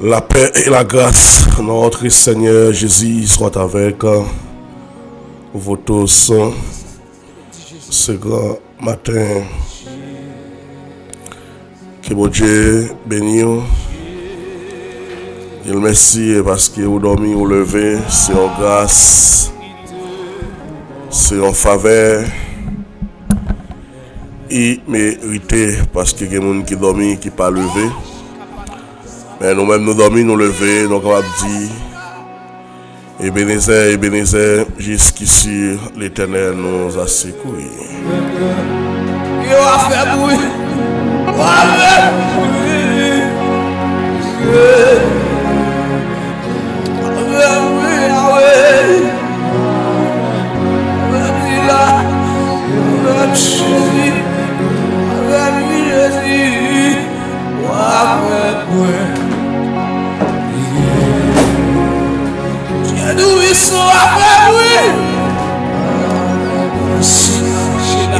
La paix et la grâce de notre Seigneur Jésus soient avec vous tous ce grand matin. Que bon Dieu bénisse. Il merci parce que vous dormez, vous levez, c'est en grâce, c'est en faveur. Et mérité parce que il y a des gens qui dorment, qui ne pas levé. Mais nous-mêmes nous dormons, nous lever, donc on va dire Ebenezer, jusqu'ici l'Éternel nous a secoué.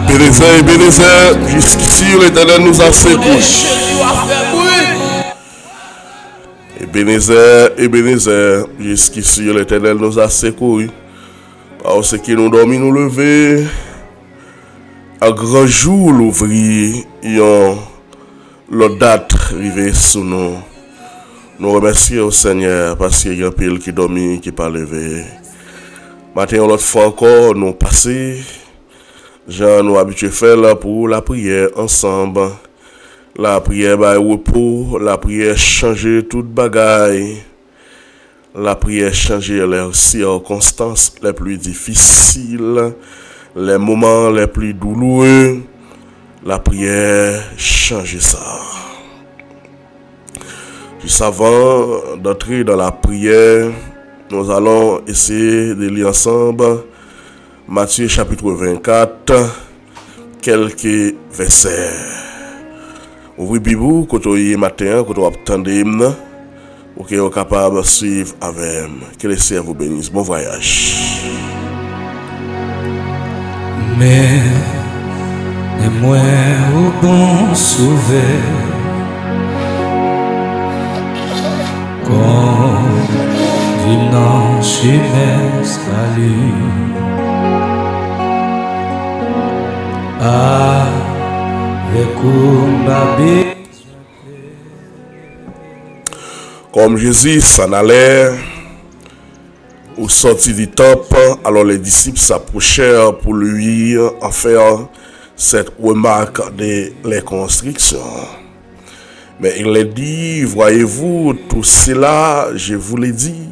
Ebenezer, jusqu'ici l'Éternel nous a secoué. Ebenezer, jusqu'ici l'Éternel nous a secoué. Parce que nous dormons, nous lever, à grand jour l'ouvrir, la date arrivée sous nous. Nous remercions au Seigneur parce qu'il y a un pile qui dormit, qui pas levé. Maintenant, l'autre fois encore, nous passons. Jean nous habitués faire là pour la prière ensemble. La prière by repos, la prière changer toute bagaille. La prière changer les circonstances les plus difficiles, les moments les plus douloureux. La prière changer ça. Juste avant d'entrer dans la prière, nous allons essayer de lire ensemble Matthieu chapitre 24, quelques versets. Ouvrez Bible, quand vous êtes matin, quand vous attendez, pour que vous soyez capable de suivre avec. Que le Seigneur vous bénisse. Bon voyage. Mais, moi au bon sauver, comme dimanche m'escalier. Comme Jésus s'en allait au sorti du temple, alors les disciples s'approchèrent pour lui en faire cette remarque de les constructions. Mais il leur dit, voyez-vous tout cela, je vous l'ai dit,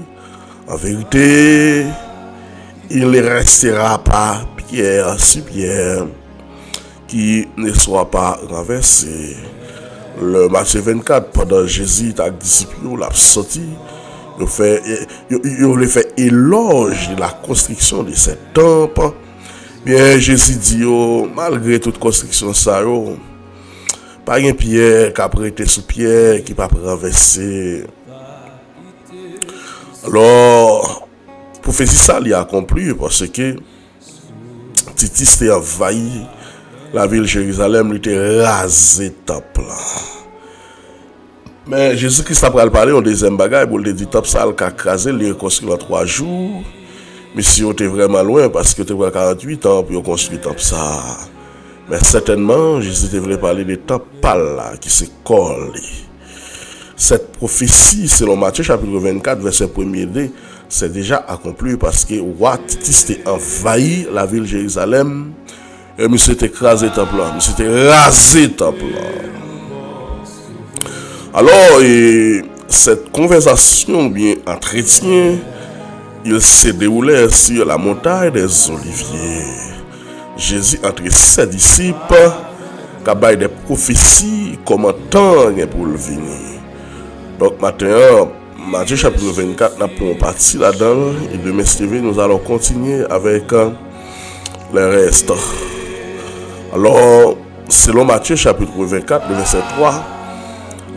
en vérité, il ne restera pas pierre sur pierre qui ne soit pas renversé. Le Matthieu 24, pendant Jésus et les disciples l'a sorti, il fait éloge de la construction de ce temple. Bien, Jésus dit, malgré toute construction, ça, pas une pierre qui a prêté sous pierre, qui ne peut pas renverser. Alors, prophétie ça l'y a accompli parce que Titus a envahi la ville de Jérusalem, il était rasé temple. Mais Jésus-Christ a parlé en deuxième bagaille pour le dire temple ça a crasé, il a construit en 3 jours. Mais si on était vraiment loin parce que tu as 48 ans pour construire temple ça. Mais certainement Jésus devrait parler de temple là qui se colle. Cette prophétie selon Matthieu chapitre 24 verset 1er, c'est déjà accompli parce que roi Titus a envahi la ville de Jérusalem. Et monsieur était écrasé temple là, monsieur était rasé temple là. Alors, cette conversation bien entretien, il s'est déroulé sur la montagne des Oliviers. Jésus entre ses disciples, qui a des prophéties comment temps pour le venir. Donc maintenant, Matthieu chapitre 24, nous avons parti là-dedans et demain nous allons continuer avec le reste. Alors, selon Matthieu chapitre 24, verset 3,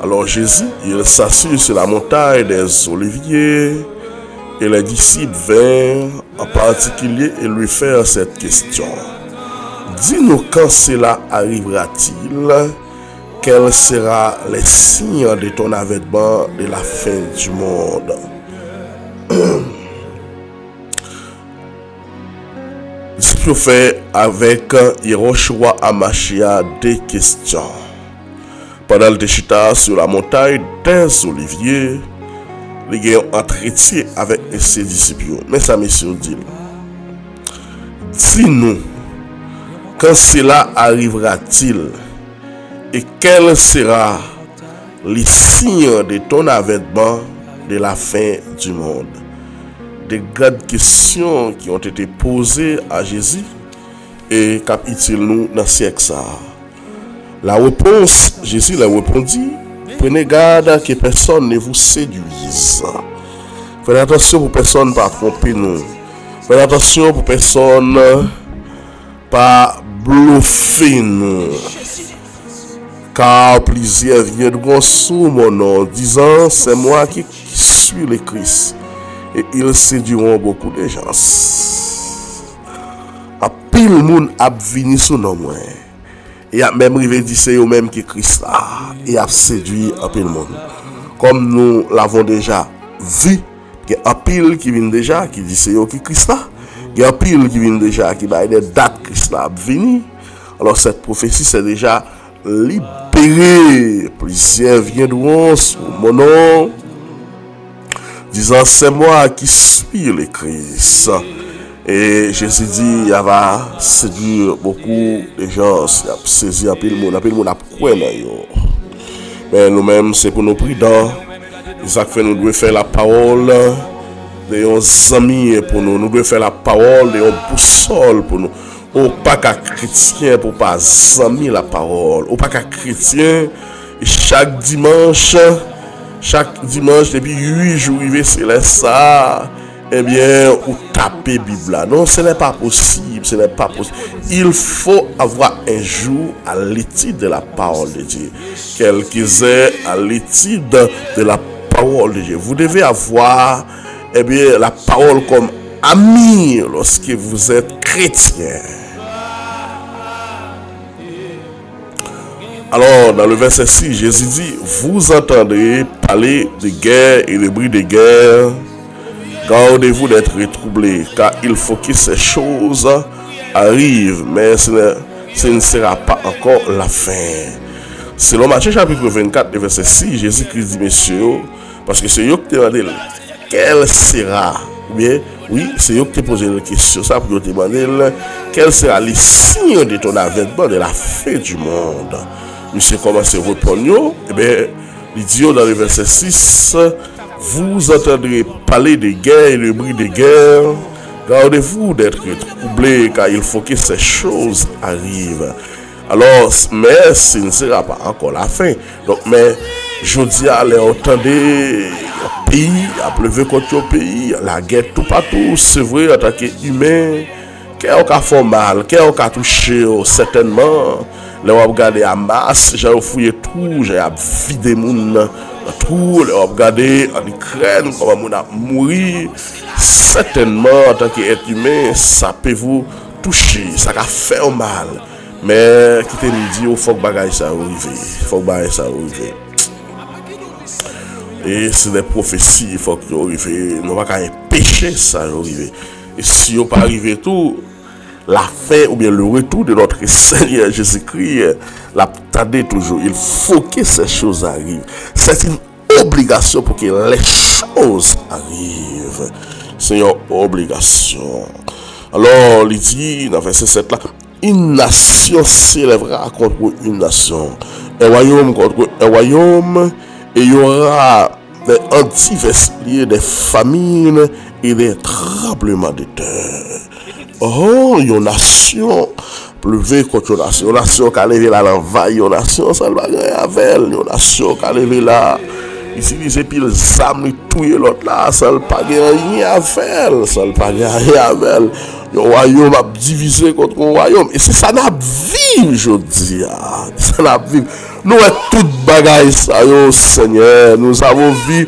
alors Jésus, il s'assied sur la montagne des Oliviers et les disciples vinrent en particulier et lui faire cette question. Dis-nous quand cela arrivera-t-il? quel sera les signes de ton avènement de la fin du monde? Disciple fait avec Yehoshua Amashia des questions. Pendant le déchita sur la montagne des Oliviers, il a un entretien avec ses disciples. Mais sa mission dit, dis-nous, quand cela arrivera-t-il et quel sera le signe de ton avènement de la fin du monde? Des grandes questions qui ont été posées à Jésus et capitule nous dans ce siècle. La réponse, Jésus leur répondit, prenez garde que personne ne vous séduise. Faites attention pour personne ne pas tromper nous. Faites attention pour personne ne pas bluffer nous. Car plusieurs viendront sous mon nom, disant, c'est moi qui suis le Christ. Et ils séduiront beaucoup de gens. A pile monde a venu sous nom moi. Et a même rivé dit c'est eux même qui Christ là. Et a séduit un pile monde. Comme nous l'avons déjà vu, il y a un pile qui vient déjà qui dit c'est eux qui Christ là. Il y a un pile qui vient déjà qui va des dates Christ là venir. Alors cette prophétie c'est déjà libérée. Plusieurs viendront sous mon nom, disant c'est moi qui suis le Christ. Et Jésus dit il va séduire beaucoup de gens, il a saisi un peu le monde a quoi. Mais nous-mêmes c'est pour nous prudents. Isaac fait nous devons faire la parole de nos amis pour nous. Nous devons faire la parole de nos boussoles pour nous. Ou pas qu'à chrétien pour pas amis la parole. Ou pas qu'à chrétien chaque dimanche depuis 8 jours c'est ça. Eh bien, ou taper Bible. Non, ce n'est pas possible. Ce n'est pas possible. Il faut avoir un jour à l'étude de la parole de Dieu. Quelques heures à l'étude de la parole de Dieu. Vous devez avoir, eh bien, la parole comme ami lorsque vous êtes chrétien. Alors, dans le verset 6, Jésus dit, vous entendrez parler de guerre et de bruit de guerre. Gardez-vous d'être troublés, car il faut que ces choses arrivent, mais ce ne sera pas encore la fin. Selon Matthieu chapitre 24, verset 6, Jésus-Christ dit, messieurs, parce que c'est eux qui te demandent, quel sera, bien, oui, c'est eux qui te posent la question, ça pour te demander, quel sera le signe de ton avènement de la fin du monde. Monsieur commence à répondre, eh bien, il dit dans le verset 6, vous entendrez parler de guerre et de bruit de guerre. Gardez-vous d'être troublés, car il faut que ces choses arrivent. Alors, mais ce ne sera pas encore la fin. Donc, mais je dis à les entendez, le pays a pleuvé contre le pays, la guerre tout partout, c'est vrai, en tant qu'humain, quelqu'un a fait mal, quelqu'un a touché, certainement. Là, on a regardé à masse, j'ai fouillé tout, j'ai vidé moun tout, là, on a regardé en Ukraine, comment moun a mouru. Certainement, en tant qu'être humain, ça peut vous toucher, ça va faire mal. Mais, qui te dit, il faut que bagaille ça arrive. Il faut que bagaille ça arrive. Et c'est des prophéties, il faut que ça arrive. Nous ne pouvons pas empêcher ça arrive. Et si on pas arriver tout, la fin ou bien le retour de notre Seigneur Jésus-Christ, l'attendez toujours. Il faut que ces choses arrivent. C'est une obligation pour que les choses arrivent. C'est une obligation. Alors, il dit dans verset 7 là, une nation s'élèvera contre une nation, un royaume contre un royaume, et il y aura des antivespliers, des famines et des tremblements de terre. Oh, une nation pleuvé contre une nation qui a levé là l'envahir, une nation ça va gagner avec, une nation qui a levé là. Ici, il puis les âmes, tout l'autre là, ça ne pas rien à faire, ça ne pas rien à faire. Le royaume a divisé contre un royaume. Et c'est ça n'a vu, je dis. Ça n'a vu. Nous avons toute bagaille, ça, Seigneur. Nous avons vu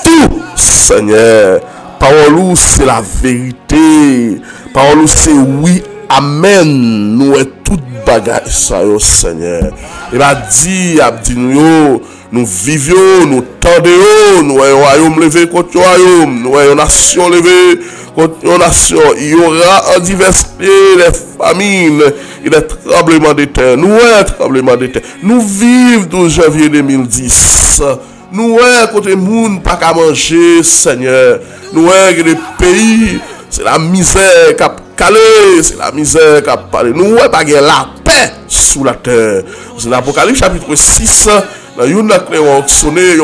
tout, Seigneur. Parole, c'est la vérité. Parole, c'est oui, amen. Nous avons toute bagaille, ça, Seigneur. Il a dit nous vivions, nous tendions, nous voyons royaume levé contre royaume, nous voyons nation levée contre nation. Il y aura en diversité les famines et les tremblements de terre. Nous voyons tremblements de terre. Nous vivons 12 janvier 2010. Nous voyons côté moun pas qu'à manger, Seigneur. Nous voyons que les pays, c'est la misère qui a calé, c'est la misère qui a parlé. Nous voyons pas la paix sous la terre. C'est l'Apocalypse chapitre 6. Dans une clé sonné,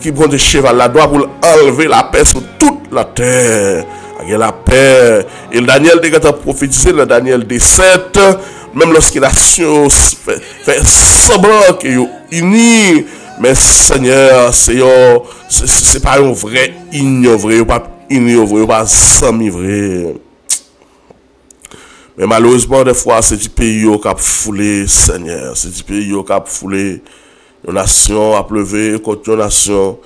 qui prend des chevaux là-dedans pour enlever la paix sur toute la terre. Il y a la paix. Et Daniel a prophétisé dans Daniel 17, même lorsque la nation fait semblant qu'ils sont unis, mais Seigneur, c'est pas un vrai union, vrai, pas union, vrai, pas semi vrai. Mais malheureusement, des fois, c'est du pays qui a foulé, Seigneur. C'est du pays qui a foulé. Une nation a pleuvé contre une nation.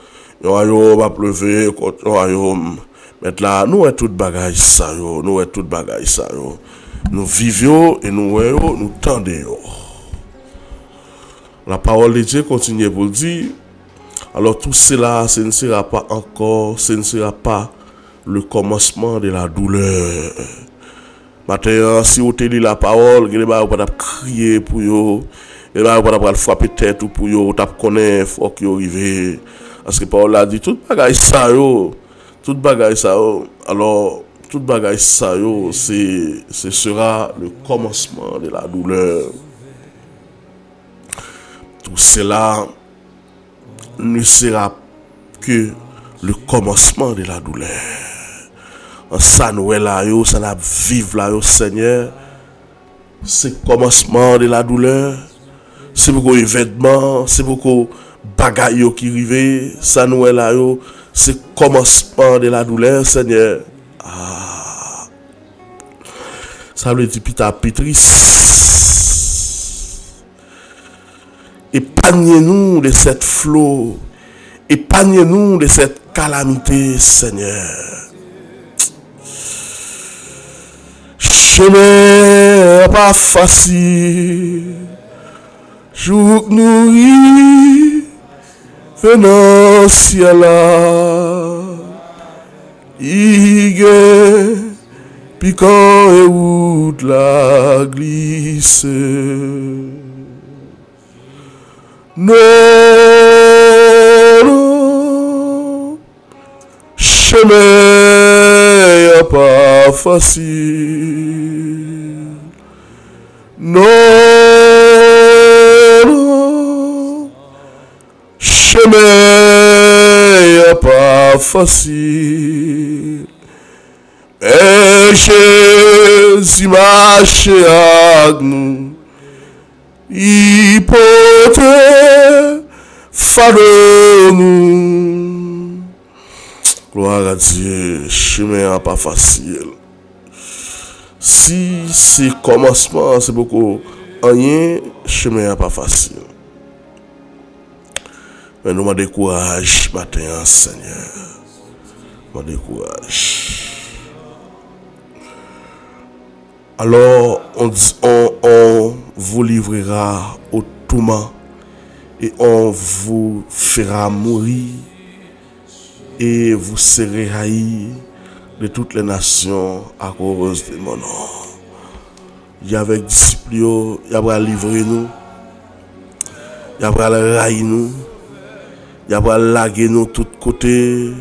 Un royaume a pleuvé contre un royaume. Maintenant, nous sommes toutes bagailles ça, nous sommes toutes bagailles ça. Nous vivions et nous voyons, nous tendons. La parole de Dieu continue pour dire, alors tout cela, ce ne sera pas encore, ce ne sera pas le commencement de la douleur. Maintenant, si vous tenez la parole, vous ne pouvez pas crier pour vous, vous ne pouvez pas frapper tête pour vous, vous connaissez, il faut que vous arrivez. Parce que la parole a dit, tout bagaille ça, tout bagaille ça, alors, tout bagaille ça, ce sera le commencement de la douleur. Tout cela ne sera que le commencement de la douleur. Ça nous est là, ça n'a vivre là, Seigneur. C'est le commencement de la douleur. C'est beaucoup d'événements, c'est beaucoup de bagailles qui arrivent. Ça nous est là, c'est le commencement de la douleur, Seigneur. Ah. Ça veut dire pita pétrice. Épargnez-nous de cette flot. Épargnez-nous de cette calamité, Seigneur. Chemin pas facile, jour nourri, venant ciel là, igue, piquant et route la glisse. Non, chemin pas facile. Non, chemin pas facile. Et Jésus marche avec nous. Il porte fardeau nous. Gloire à Dieu, chemin pas facile. Si c'est commencement, c'est beaucoup rien, chemin pas facile. Mais nous m'en décourage matin, Seigneur. M'en décourage. Alors, on vous livrera au tourment et on vous fera mourir et vous serez haïs de toutes les nations à cause de mon nom. Il y a avec disciples, il y a livrer nous, il y a railler nous, il y a laguer nous de tous côtés,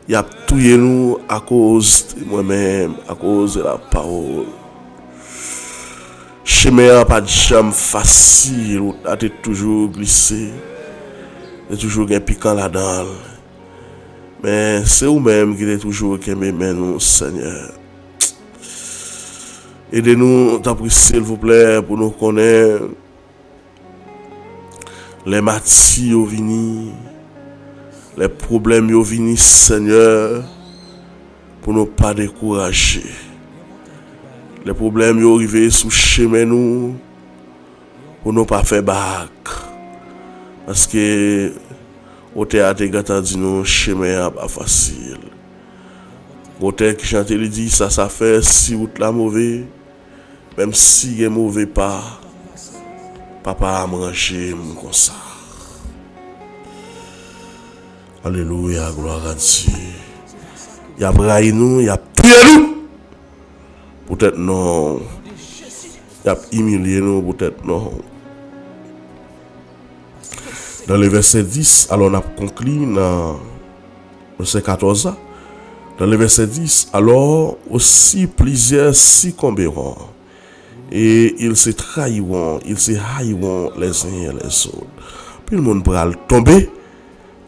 il y a tuer nous à cause de moi-même, à cause de la parole. Chemin pas de jambe facile, ou t'es toujours glissé, t'es toujours un piquant là-dedans. Mais c'est vous-même qui êtes toujours qui m'aimez nous, Seigneur. Aidez-nous, t'en prie, s'il vous plaît, pour nous connaître les matières au vini, les problèmes au vini, Seigneur, pour ne pas décourager. Les problèmes qui arrivent sous chemin nous, pour ne pas faire bac. Parce que au théâtre, gata dit non, chemin pas facile. Au théâtre qui chante, il dit ça fait si vous la mauvais, même si il est mauvais pas, Papa a mangé comme ça. Alléluia, gloire à Dieu. Il a braillé nous, il a tué nous. Peut-être non. Il a humilié nous, peut-être non. Dans le verset 10, alors on a conclu dans verset 14. Dans le verset 10, alors aussi plusieurs s'y combieront. Et ils se trahiront, ils se haïront les uns et les autres. Puis le monde pourra tomber.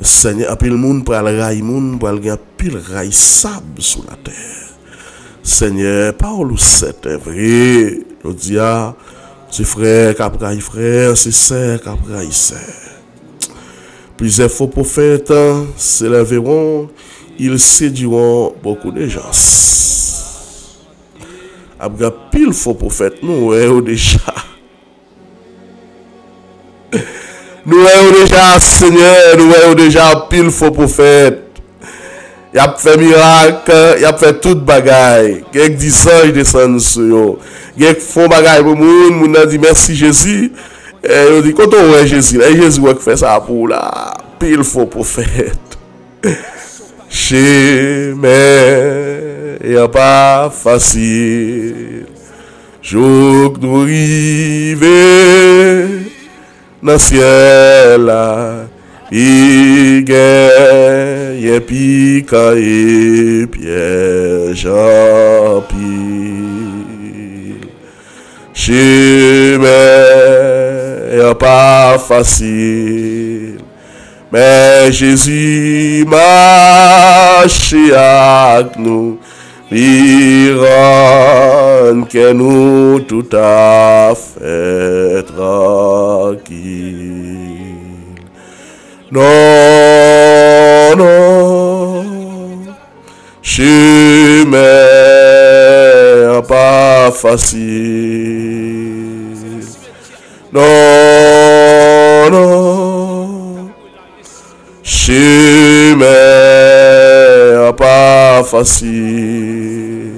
Seigneur, puis le monde pourra le railler, le monde pourra le pile rail sable sur la terre. Seigneur, parole ou c'est vrai. Je dis à ses frères, caprai frères, ses sœurs, caprai sœurs. Plusieurs faux prophètes s'élèveront, ils séduiront beaucoup de gens. Après pile faux prophète, nous avons déjà. Nous avons déjà, Seigneur, nous avons déjà pile faux prophète. Il a fait miracle, il a fait toute bagaille. Quelques 10 ans, il descend sur eux. Quelques font bagaille pour le monde, a dit merci Jésus. Et il dit, quand on voit Jésus, Jésus va faire ça pour là. Pile faux prophète. Chemin n'est pas facile. Jour nous arriver dans le ciel là. Il y a piquant et piège en pile. Chemin n'est pas facile. Mais Jésus marche avec nous, il rend que nous tout à fait tranquille. Non, non, chemin pas facile. Non, non. Chemin pas facile,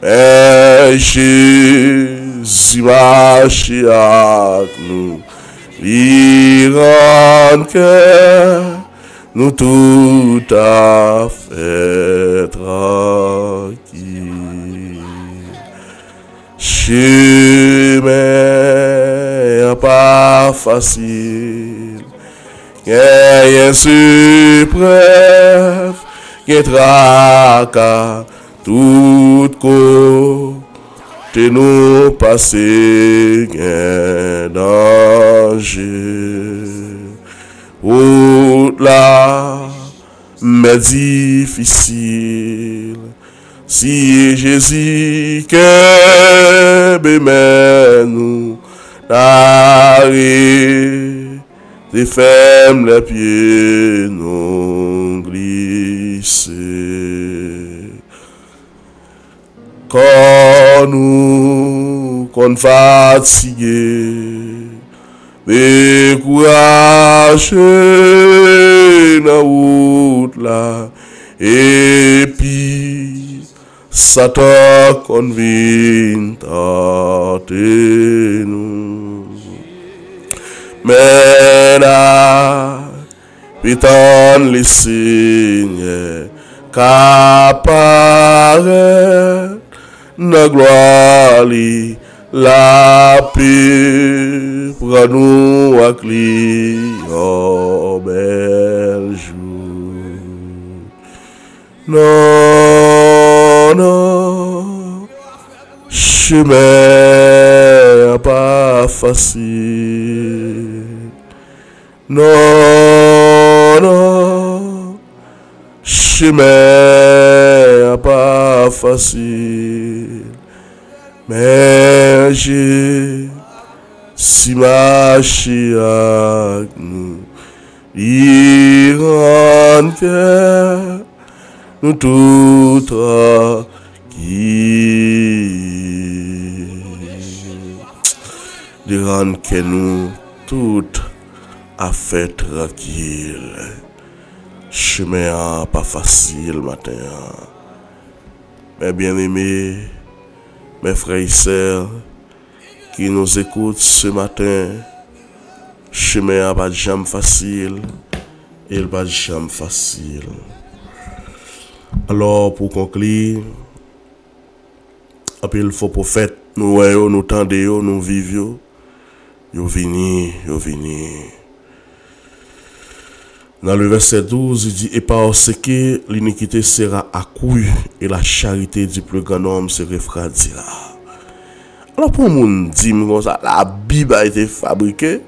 mais Jésus marche avec nous, il rend que nous tout à fait tranquille. Chemin pas facile. Gagne suprême, gagne tracas, tout côté nous passer, gagne danger. Route là, mais difficile. Si Jésus que bémène nous, n'arrive. Des femmes les pieds non glissés. Quand nous, qu'on fatigués, découragés dans la route là, et puis Satan qu'on vient tenter nous. Mais là, putain les signes qu'apparaît la gloire, la paix pour nous à client bel jour. Non, non, chemin pas facile. Non, non, chemin pas facile, mais j'ai si marché avec nous, il rend que nous tout tranquilles, il rend que nous tout à fait tranquille. Chemin pas facile matin. Mes bien-aimés, mes frères et sœurs, qui nous écoutent ce matin. Chemin n'a pas de jambe facile. Il pas de jambe facile. Alors, pour conclure, il faut prophète, nous voyons, nous tendons, nous vivons. Yo vini. Dans le verset 12, il dit, et parce que l'iniquité sera accrue et la charité du plus grand homme se refroidira. Alors pour moun dit comme ça, la Bible a été fabriquée.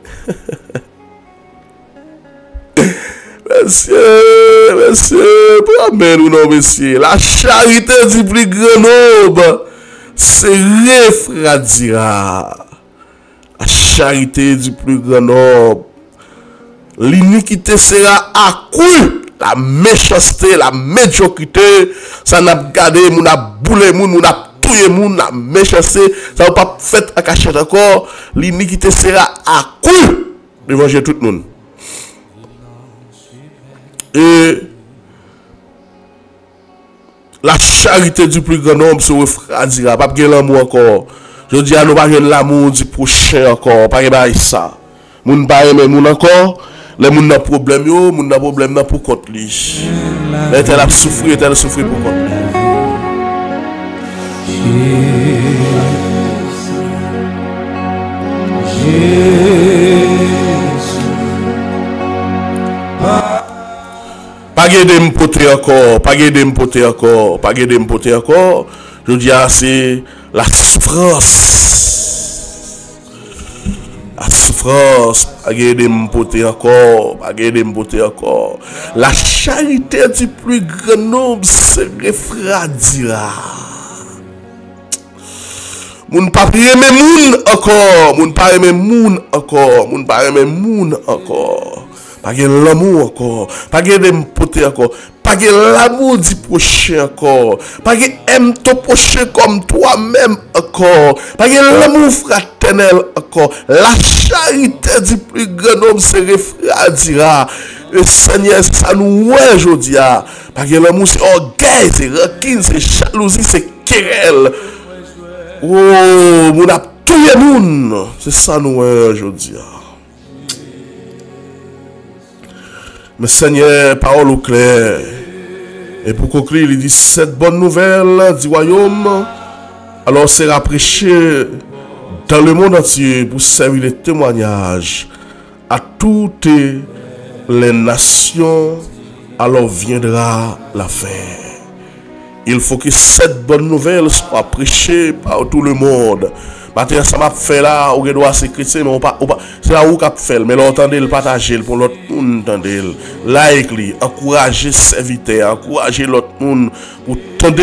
Monsieur, pour amener ou non, monsieur, la charité du plus grand homme se refroidira. La charité du plus grand homme. L'iniquité sera accrue. La méchanceté, la médiocrité, ça n'a gardé, moun a boulé, moun a tué, moun a méchanceté, ça n'a pas fait à cacher encore. L'iniquité sera accrue devant tout le monde. Et la charité du plus grand homme se refroidira. Pas de l'amour encore. Je dis à nous pas l'amour du prochain encore. Pas de ça. Moun pas aimer moun encore. Les moun n'a problème yo, moun n'a problème pour contre lui. Mais elle a souffert pour contre Pas de m'poter encore. Je dis c'est la souffrance. La souffrance, pas de m'poter encore. La charité du plus grand nombre se refroidira. Moun pas aimer moun encore. Pas de l'amour encore. Pas de m'poter encore. Pas de l'amour du prochain encore. Pas de aimer ton prochain comme toi-même encore. Pas de l'amour fraternel encore. La charité du plus grand homme se refroidira. Le Seigneur, ça nous ouais aujourd'hui. Pas de l'amour, c'est orgueil, c'est rancune, c'est jalousie, c'est querelle. Oh, mon a tué moun. C'est ça nous ouais aujourd'hui. Mais Seigneur, parole au clair. Et pour conclure, il dit, cette bonne nouvelle du royaume, alors sera prêchée dans le monde entier pour servir de témoignage à toutes les nations, alors viendra la fin. Il faut que cette bonne nouvelle soit prêchée par tout le monde. Maintenant, ça m'a fait là, ou doit se chrétien, mais c'est là où qu'a fait, mais l'entendez le partager pour l'autre monde, entendez like li, encourager serviteur, encourager l'autre monde pour tendre,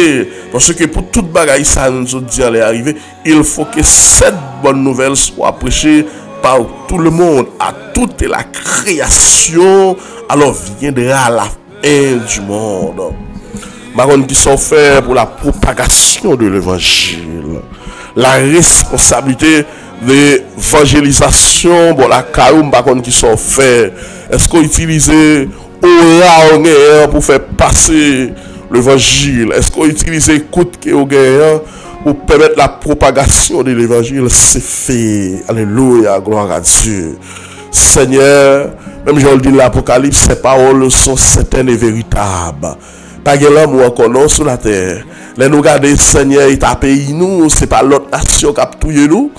parce que pour toute bagaille ça nous dit aller arriver, il faut que cette bonne nouvelle soit prêchée par tout le monde, à toute la création, alors viendra la fin du monde. Marron qui sont faits pour la propagation de l'évangile. La responsabilité de l'évangélisation, bon, la caroum qui sont faits. Est-ce qu'on utilise aura pour faire passer l'évangile? Est-ce qu'on utilise écoute pour permettre la propagation de l'évangile? C'est fait. Alléluia, gloire à Dieu. Seigneur, même je le dis l'Apocalypse, ces paroles sont certaines et véritables. Pas de l'amour encore non sur la terre. Les nous garder Seigneur, il t'a payé nous, c'est pas l'autre nation qui a tué nous.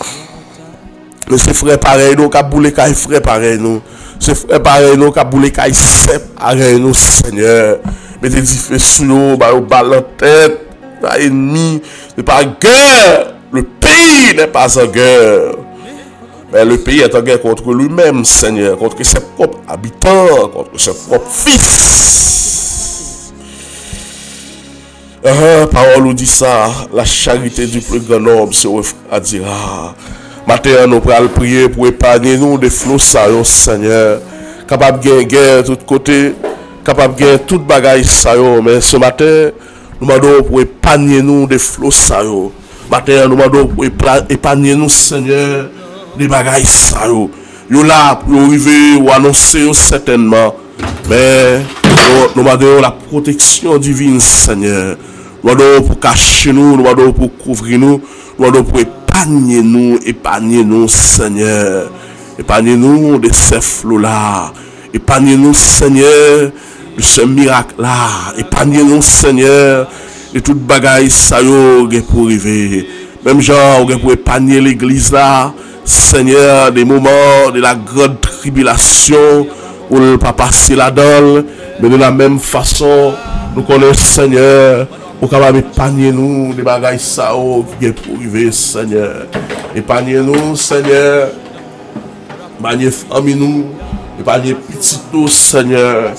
Mais c'est frère pareil nous qui a boulé caille frère pareil nous. C'est frère pareil nous qui a boulé caille c'est pareil nous Seigneur. Mettez du feu sur nous, bah au bal en tête, pas ennemi, c'est pas guerre. Le pays n'est pas en guerre. Mais le pays est en guerre contre lui-même, Seigneur, contre ses propres habitants, contre ses propres fils. Parole nous dit ça, la charité du plus grand homme se refroidira. Maintenant, nous allons prier pour épargner nous des flots saillants, Seigneur. Capable de guerre de tous côtés, capable de gagner toute bagaille saillants. Mais ce matin, nous demandons pour épargner nous des flots saillants. Maintenant, nous demandons pour épargner nous, Seigneur, des bagailles saillants. Nous là pour arriver ou annoncer certainement. Mais nous demandons la protection divine, Seigneur. Nous demandons pour cacher nous, nous demandons pour couvrir nous, nous demandons pour épargnez-nous, Seigneur. Épargnez-nous de ces flots-là. Épargnez-nous, Seigneur, de ce miracle-là. Épargnez-nous, Seigneur, de toute bagaille ça yo pour arriver. Même genre, pour épargner l'église là, Seigneur, des moments de la grande tribulation où le pas passer là-dedans, mais de la même façon, nous connaissons, Seigneur, pour capable épargner nous des bagailles ça qui est pour arriver, Seigneur. Épargnez-nous, Seigneur. Épargnez famille nous, épargnez petit nous, Seigneur.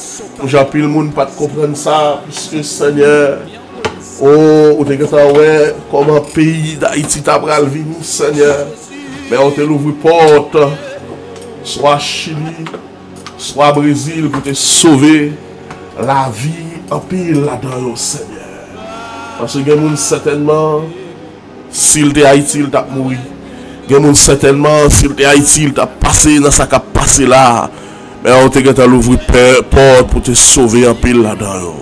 J'appelle le monde pas de comprendre ça, puisque, Seigneur, on te dit ouais, comme un pays d'Haïti t'a pral venu, Seigneur. Mais on te l'ouvre porte, soit Chili, soit Brésil, pour te sauver la vie en pays là-dedans, Seigneur. Parce que les gens, certainement, s'il était Haïti, il t'a mouru. Les gens, certainement, s'il était Haïti, il t'a passé dans sa cap passé là. Mais on te dit l'ouvre porte pour te sauver en pays là-dedans.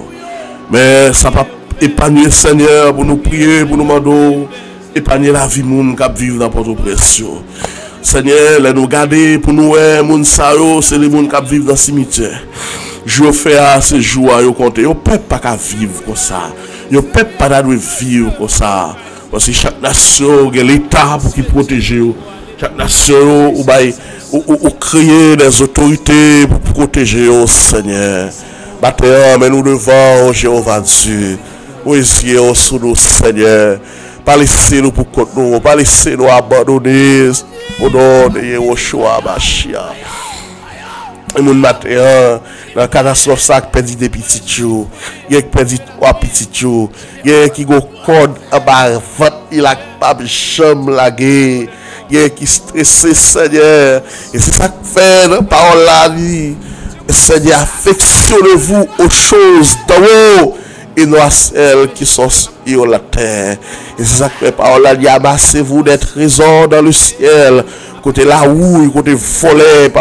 Mais ça va épargner, Seigneur, pour nous prier, pour nous demander, épargner la vie moun qui vivent dans Port-au-Prince. Seigneur, les nous garder pour nous, moun sa yo, c'est les moun qui vivent dans le cimetière. Je fais à ces jours à yo compter. Yo peut pas vivre comme ça. Yo peut pas vivre comme ça. Parce que chaque nation a l'État pour qui protéger. Chaque nation ou créer des autorités pour protéger, Seigneur. Bâtiment, mais nous devons, Jéhovah Dieu. Oui, sous nous, Seigneur. Pas laisser nous pour contre nous, pas laisser nous abandonner au nom de Yehoshua Mashiach. Et nous matin, dans la catastrophe, ça qui perdit des petits jours, il y a qui perdit 3 petits jours, il y a qui go code en bas, il a pas de chambre la guerre, il y a qui stressé, Seigneur. Et c'est ça que fait la parole là, Seigneur, affectionnez-vous aux choses d'en haut et non à celles qui sont sur la terre. Et c'est ça que la parole là dit, amassez-vous des trésors dans le ciel, côté la houille, côté volet,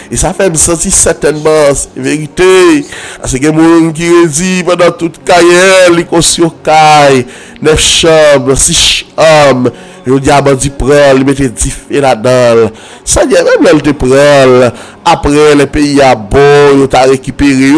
et ça fait me sentir certainement vérité. Parce que les gens qui résident pendant toute carrière, les conscients caille, 9 chambres, 6 chambres, le diamant dit prend, il mettait 10 feux là-dedans. Ça dit même elle te prend. Après les pays à bon, il t'a récupéré,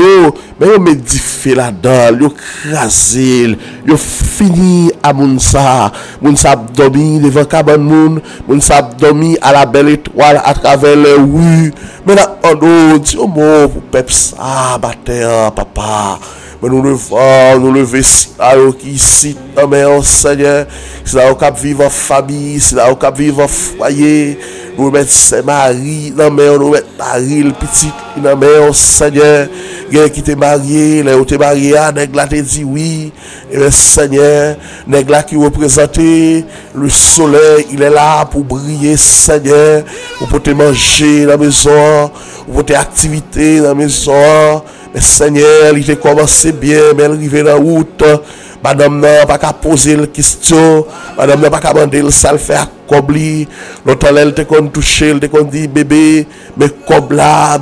mais il met 10 feux là-dedans, il crasé, il fini à Mounsa. Mounsa dormi devant cabane, Mounsa dormi à la belle étoile à travers les rues. Mais là, on dit, oh mon, pour pep ça, bâtard, papa. Mais nous devons nous lever qui ici, mais Seigneur, c'est là où on vivre en famille, c'est là où on vivre en foyer. Nous mettons ses maris, nous mettons Marie, le petit, Seigneur, qui t'est marié, là où t'es marié, Nègla te dit oui, et bien Seigneur, Nègla qui représente le soleil, il est là pour briller, Seigneur, pour te manger dans la maison, pour tes activités dans la maison. Mais Seigneur, il a commencé bien, mais il arrive dans la route. Madame n'a pas qu'à poser la question. Madame n'a pas qu'à demander le sale fait à cobli. L'autre, elle te qu'on touche, elle te qu'on dit bébé, mais cobla,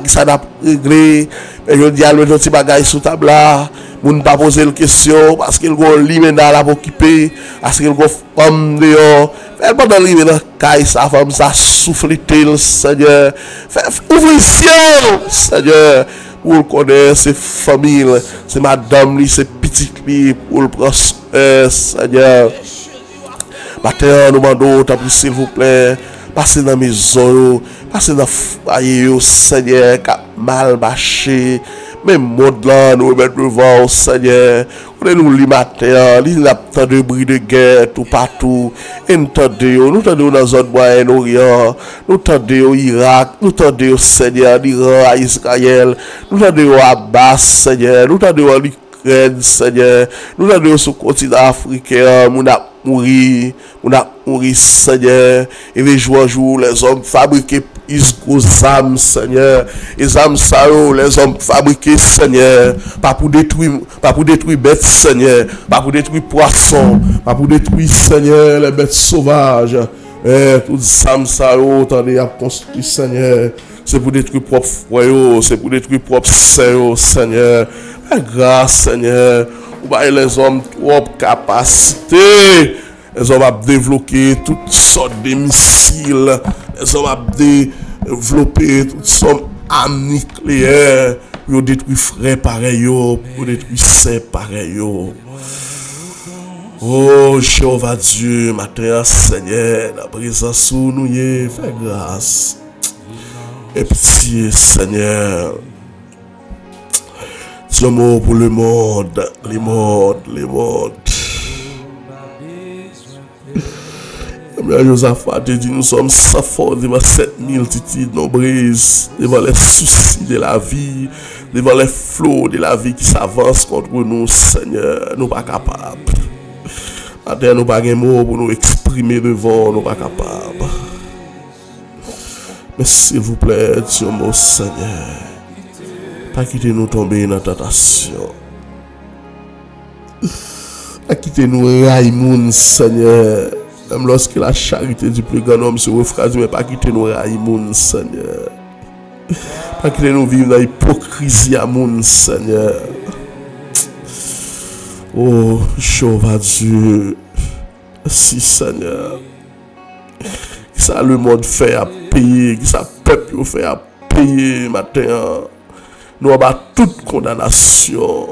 qui ça n'a pas réglé. Mais je dis à l'autre petit bagage sous table là. Vous ne pas poser la question parce qu'il y a un lit dans la occuper, parce qu'il y a une femme dehors. Faites pas dans le caille, sa femme, ça souffle, Seigneur. Ouvrez les cieux, Seigneur. Pour le connaître, c'est famille, c'est madame, c'est petite, pour le prospère, Seigneur. Matin, nous demandons, s'il vous plaît, passez dans la maison, passez dans le foyer, Seigneur, qui a mal marché. Même monde là, nous mettons devant, Seigneur. Nous li matin, il y a tant de bruit de guerre tout partout. Et nous tendons dans la zone Moyen-Orient, nous tendons au Irak, nous tendons au Seigneur, l'Iran, à Israël, nous tendons à Abbas, Seigneur, nous tendons à l'Ukraine, Seigneur, nous tendons sur le continent africain, nous avons mouru, Seigneur. Et les jours, les hommes fabriqués les âmes, Seigneur. Les âmes, les hommes fabriqués, Seigneur. Pas pour détruire bêtes, Seigneur. Pas pour détruire poissons. Pas pour détruire, Seigneur, les bêtes sauvages. Toutes les âmes, attendez à construire, Seigneur. C'est pour détruire propre foyer, c'est pour détruire propre sein, Seigneur. Grâce, Seigneur. Ou les hommes trop capacité. Elles ont développé toutes sortes de missiles. Elles ont développé toutes sortes d'armes nucléaires. Ils ont détruit frères pareils, pour détruire sœurs pareils. Oh, Jéhovah Dieu, matin, Seigneur, la présence où nous y fait grâce. Et pitié, Seigneur. Dieu mot pour le monde, les mondes. Josaphat dit nous sommes sans force devant 7000 titres nombreuses, devant les soucis de la vie, devant les flots de la vie qui s'avancent contre nous, Seigneur. Nous pas capables. Matin, nous pas de mots pour nous exprimer devant, nous pas capables. Mais s'il vous plaît, Dieu mon Seigneur, pas quitter nous tomber dans la tentation. Pas quitter nous raïmoun, Seigneur. Même lorsque la charité du plus grand homme se refrase, mais pas quitter nous raïmoun, Seigneur. Pas quitter nous vivre dans l'hypocrisie à moun, Seigneur. Oh, Jéhovah Dieu, si Seigneur, qui ça le monde fait à payer, qui ça peuple fait à payer matin, nous avons toute condamnation.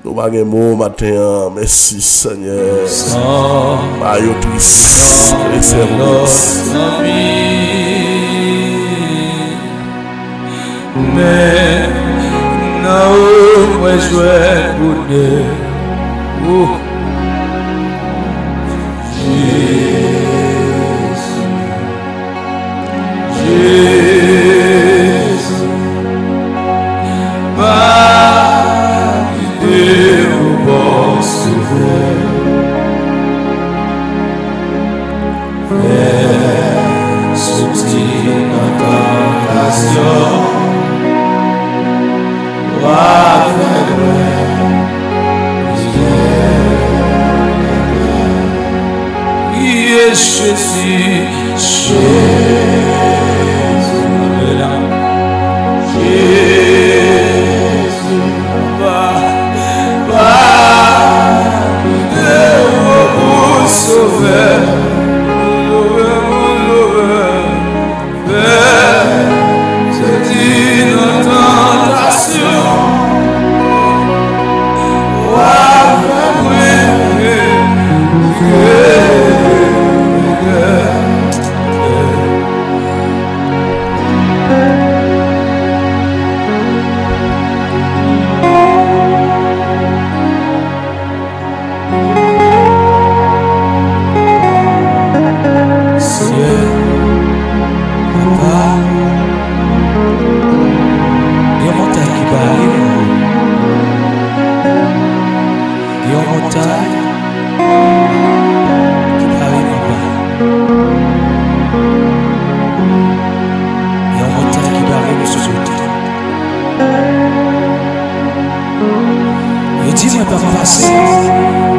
Nous avons un mot matin, merci Seigneur. Mario triste, les services. Mais non, moi je vais bonheur. Jésus, pas de bon sauveur. Fais sortir notre tentation.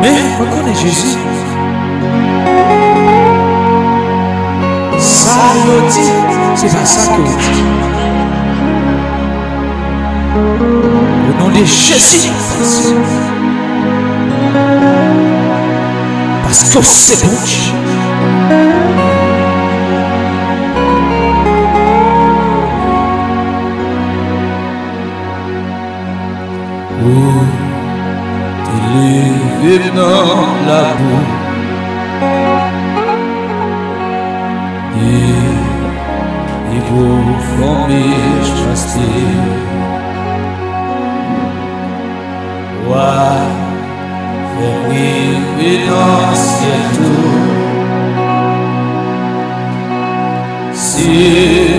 Mais moi connais Jésus. Ça le dit, c'est pas ça que vous dites. Au nom de Jésus. Parce que c'est bon. Levé dans la boue et vous formez chasteté. Ouais, faire vivre dans ce ciel tout. C'est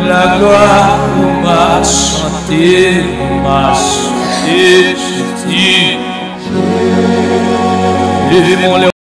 la gloire où m'a chanté, je dis. Levez mon